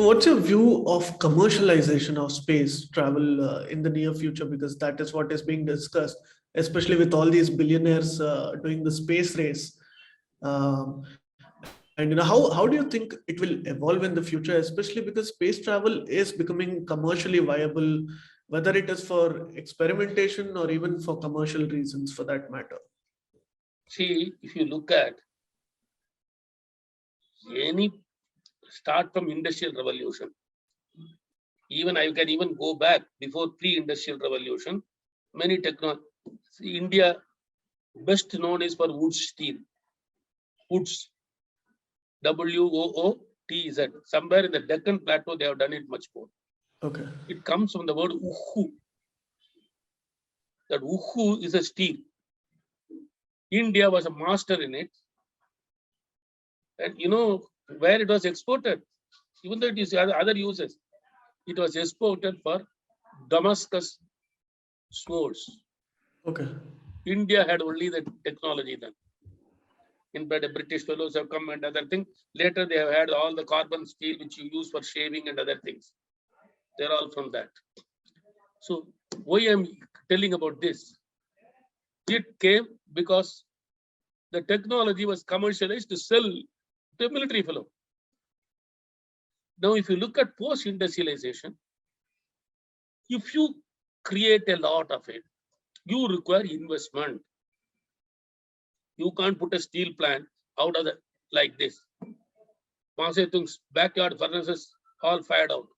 What's your view of commercialization of space travel in the near future? Because that is what is being discussed, especially with all these billionaires doing the space race. Um, and how do you think it will evolve in the future, especially because space travel is becoming commercially viable, whether it is for experimentation or even for commercial reasons for that matter? See, if you look at any start from industrial revolution, even I can even go back before pre-industrial revolution, many technology. India best known is for wood steel, woods, WOOTZ. Somewhere in the Deccan Plateau, they have done it much more. Okay. It comes from the word uhu. That uhu is a steel. India was a master in it. And you know where it was exported, even though it is other uses, it was exported for Damascus swords. Okay. India had only the technology then. In fact, the British fellows have come and other things. Later, they have had all the carbon steel which you use for shaving and other things. They're all from that. So, why I'm telling about this? It came because the technology was commercialized to sell to a military fellow. Now, if you look at post-industrialization, if you create a lot of it, you require investment. You can't put a steel plant out of the like this. Things, backyard furnaces all fired out.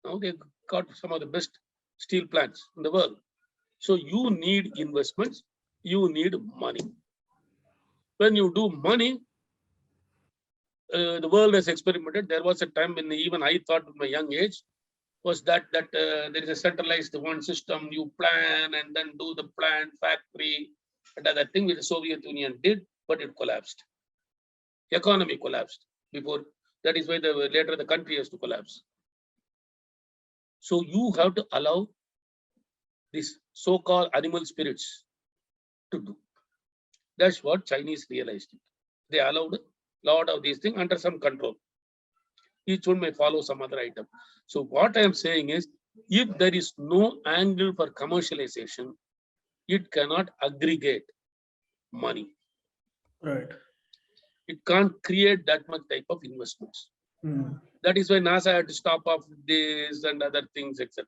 Now they got some of the best steel plants in the world. So you need investments, you need money. When you do money, the world has experimented. There was a time when even I thought at my young age was that there is a centralized one system, you plan and then do the plant factory. And other thing which the Soviet Union did, but it collapsed. Economy collapsed before. That is why later the country has to collapse. So you have to allow these so-called animal spirits to do. That's what Chinese realized. They allowed a lot of these things under some control. Each one may follow some other item. So what I am saying is, if there is no angle for commercialization, it cannot aggregate money. Right. It can't create that much type of investments. That is why NASA had to stop off this and other things, etc.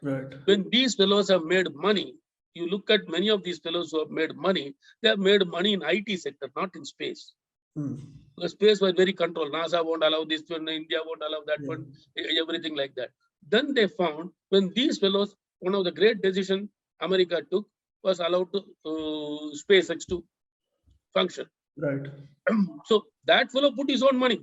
Right. When these fellows have made money, you look at many of these fellows who have made money, they have made money in IT sector, not in space. Because space was very controlled. NASA won't allow this one, India won't allow that one, everything like that. Then they found when these fellows, one of the great decisions America took was allowed to SpaceX to function. Right. So that fellow put his own money.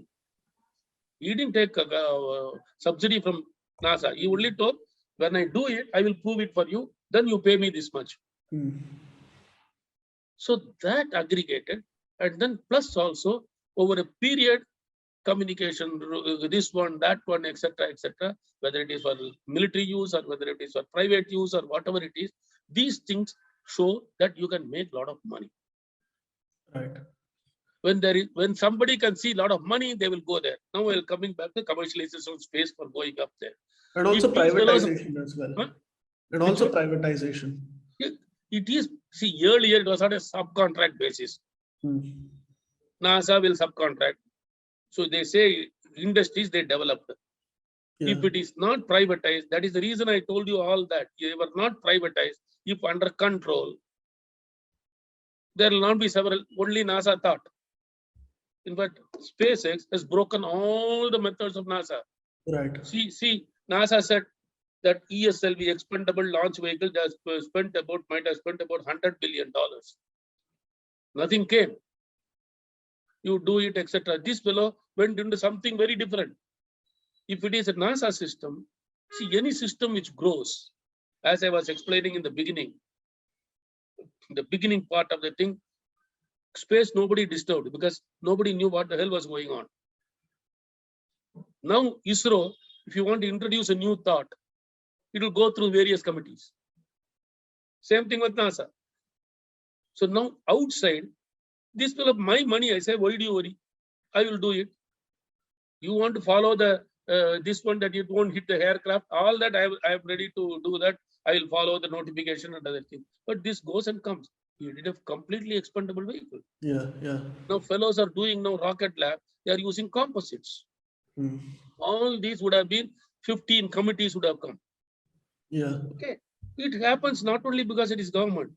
He didn't take a subsidy from NASA. He only told, when I do it, I will prove it for you. Then you pay me this much. So that aggregated, and then plus also over a period, communication, this one, that one, etc., etc., whether it is for military use or whether it is for private use or whatever it is, these things show that you can make a lot of money. Right. When somebody can see a lot of money, they will go there. Now we're coming back to commercialization space for going up there. And also privatization as well. Huh? And also privatization. It is, see, earlier it was on a subcontract basis. NASA will subcontract. So they say industries they developed. If it is not privatized, that is the reason I told you all that. They were not privatized. If under control, there will not be several, only NASA thought. In fact, SpaceX has broken all the methods of NASA. Right. See, NASA said that ESLV, expendable launch vehicle, might have spent about $100 billion. Nothing came. You do it, etc. This fellow went into something very different. If it is a NASA system, see, any system which grows, as I was explaining in the beginning part of the thing, space nobody disturbed because nobody knew what the hell was going on. Now, ISRO, if you want to introduce a new thought, it will go through various committees. Same thing with NASA. So now outside, this will have my money. I say, why do you worry? I will do it. You want to follow the this one that you don't hit the aircraft, all that I am ready to do that. I will follow the notification and other things. But this goes and comes. You did a completely expendable vehicle. Yeah, yeah. Now fellows are doing now rocket lab. They are using composites. Mm. All these would have been 15 committees would have come. Yeah. Okay, it happens not only because it is government.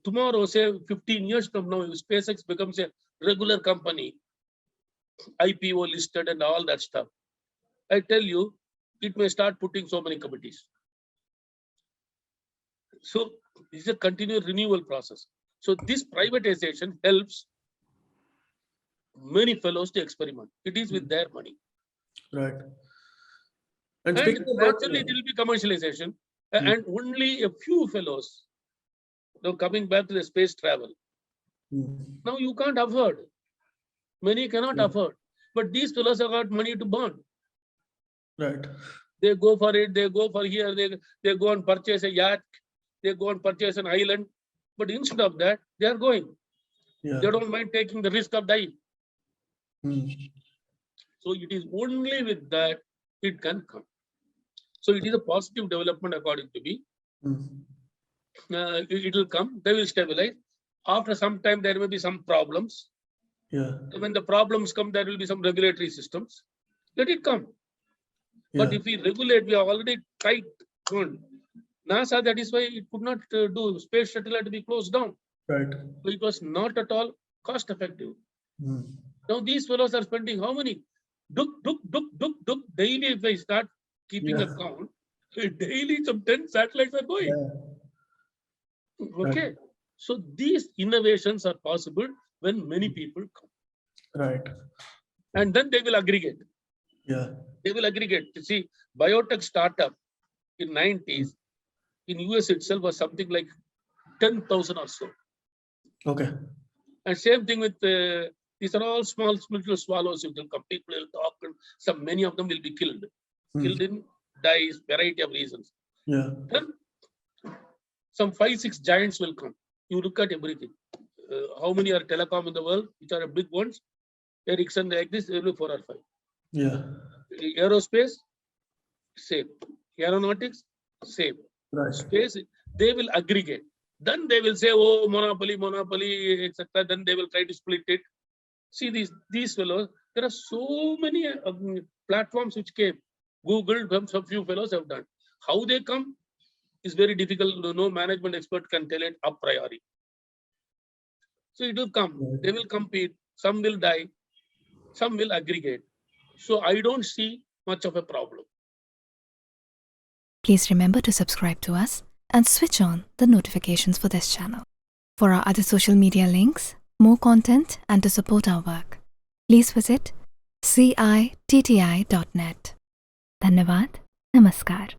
Tomorrow, say 15 years from now, if SpaceX becomes a regular company, IPO listed and all that stuff, I tell you, it may start putting so many committees. So it's a continuous renewal process. So this privatization helps many fellows to experiment. It is with their money. Right. And And speaking about naturally, it will be commercialization. And only a few fellows, now coming back to the space travel, now you can't afford. Many cannot afford. But these fellows have got money to burn. Right. They go for it, they go for here, they go and purchase a yacht, they go and purchase an island. But instead of that, they are going. Yeah. They don't mind taking the risk of dying. Mm. So it is only with that it can come. So it is a positive development according to me. It will come, they will stabilize. After some time, there may be some problems. Yeah. When the problems come, there will be some regulatory systems. Let it come. Yeah. But if we regulate, we are already tight on. NASA, that is why it could not do. Space shuttle had to be closed down. Right. So it was not at all cost effective. Now these fellows are spending how many? Duk, daily. If I start keeping a count, daily some 10 satellites are going. Yeah. Okay. Right. So these innovations are possible when many people come. Right. And then they will aggregate. Yeah. They will aggregate. You see, biotech startup in 90s in US itself was something like 10,000 or so. Okay. And same thing with these are all small little swallows. You can come, people will talk, and many of them will be killed. Killed in dies, variety of reasons. Yeah. Then some 5-6 giants will come. You look at everything. How many are telecom in the world, which are big ones? Ericsson, like this, there will be 4 or 5. Yeah. Aerospace, same. Aeronautics, same. Right. Space, they will aggregate. Then they will say, oh, monopoly, etc. Then they will try to split it. See these fellows, there are so many platforms which came. Google, some few fellows have done. How they come is very difficult. No management expert can tell it a priori. So it will come. They will compete. Some will die. Some will aggregate. So I don't see much of a problem. Please remember to subscribe to us and switch on the notifications for this channel. For our other social media links, more content, and to support our work, please visit citti.net. Dhanyavad. Namaskar.